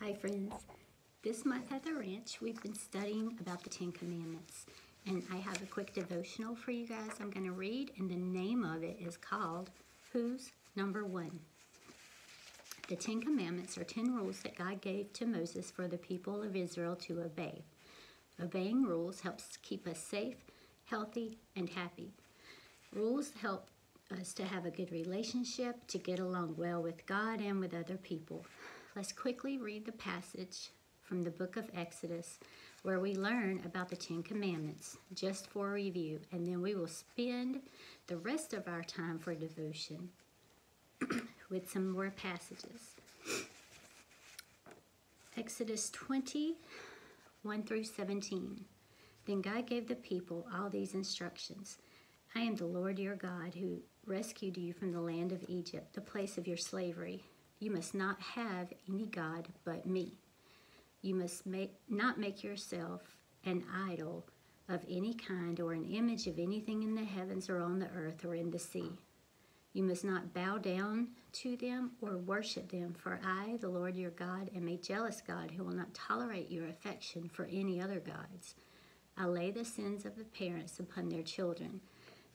Hi friends, this month at the ranch we've been studying about the Ten Commandments, and I have a quick devotional for you guys I'm going to read, and the name of it is called Who's Number One? The Ten Commandments are 10 rules that God gave to Moses for the people of Israel to obey. Obeying rules helps keep us safe, healthy, and happy. Rules help us to have a good relationship, to get along well with God and with other people. Let's quickly read the passage from the book of Exodus where we learn about the Ten Commandments, just for a review, and then we will spend the rest of our time for devotion with some more passages. Exodus 20:1 through 17. Then God gave the people all these instructions. I am the Lord your God who rescued you from the land of Egypt, the place of your slavery. You must not have any God but me. You must not make yourself an idol of any kind or an image of anything in the heavens or on the earth or in the sea. You must not bow down to them or worship them, for I, the Lord your God, am a jealous God who will not tolerate your affection for any other gods. I lay the sins of the parents upon their children.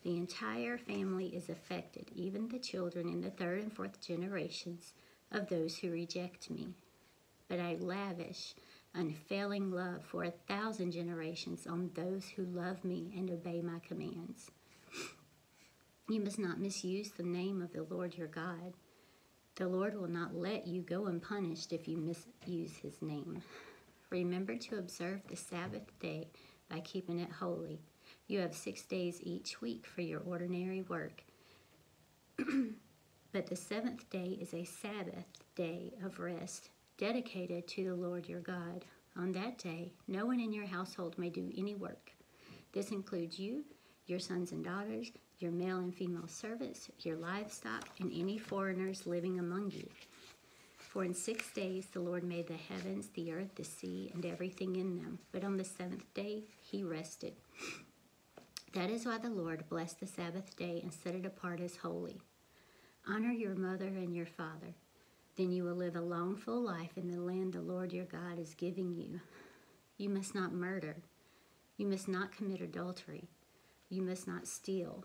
The entire family is affected, even the children in the third and fourth generations of those who reject me. But I lavish unfailing love for 1,000 generations on those who love me and obey my commands. You must not misuse the name of the Lord your God. The Lord will not let you go unpunished if you misuse his name. Remember to observe the Sabbath day by keeping it holy. You have 6 days each week for your ordinary work. But the seventh day is a Sabbath day of rest, dedicated to the Lord your God. On that day, no one in your household may do any work. This includes you, your sons and daughters, your male and female servants, your livestock, and any foreigners living among you. For in 6 days the Lord made the heavens, the earth, the sea, and everything in them. But on the seventh day he rested. That is why the Lord blessed the Sabbath day and set it apart as holy. Honor your mother and your father. Then you will live a long, full life in the land the Lord your God is giving you. You must not murder. You must not commit adultery. You must not steal.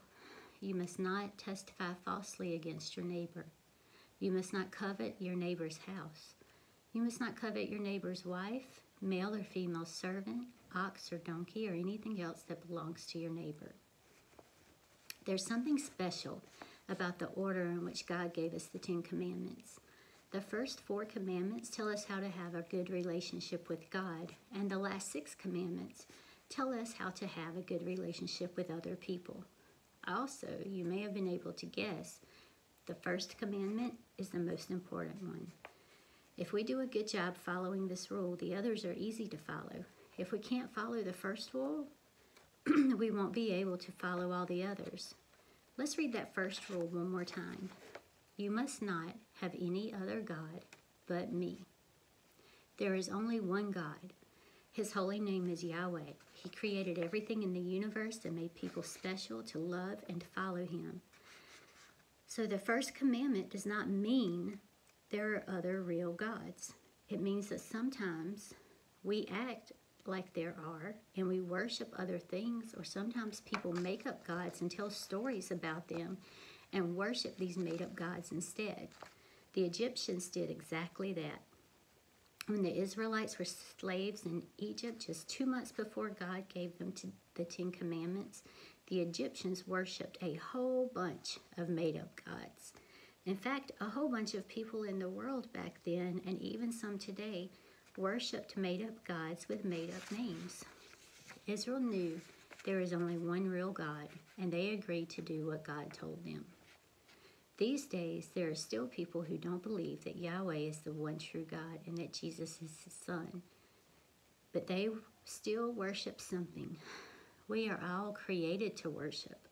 You must not testify falsely against your neighbor. You must not covet your neighbor's house. You must not covet your neighbor's wife, male or female servant, ox or donkey, or anything else that belongs to your neighbor. There's something special about the order in which God gave us the Ten Commandments. The first 4 commandments tell us how to have a good relationship with God, and the last 6 commandments tell us how to have a good relationship with other people. Also, you may have been able to guess, the first commandment is the most important one. If we do a good job following this rule, the others are easy to follow. If we can't follow the first rule, we won't be able to follow all the others. Let's read that first rule one more time. You must not have any other God but me. There is only one God. His holy name is Yahweh. He created everything in the universe and made people special to love and to follow him. So the first commandment does not mean there are other real gods. It means that sometimes we act like there are, and we worship other things, or sometimes people make up gods and tell stories about them and worship these made-up gods instead. The Egyptians did exactly that. When the Israelites were slaves in Egypt just 2 months before God gave them the Ten Commandments, the Egyptians worshipped a whole bunch of made-up gods. In fact, a whole bunch of people in the world back then, and even some today, worshipped made-up gods with made-up names. Israel knew there is only one real God, and they agreed to do what God told them. These days, there are still people who don't believe that Yahweh is the one true God and that Jesus is his son. But they still worship something. We are all created to worship.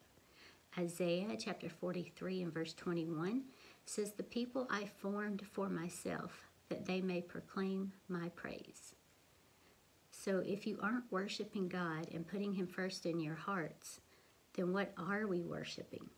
Isaiah chapter 43 and verse 21 says, "The people I formed for myself, that they may proclaim my praise." So if you aren't worshiping God and putting him first in your hearts, then what are we worshiping?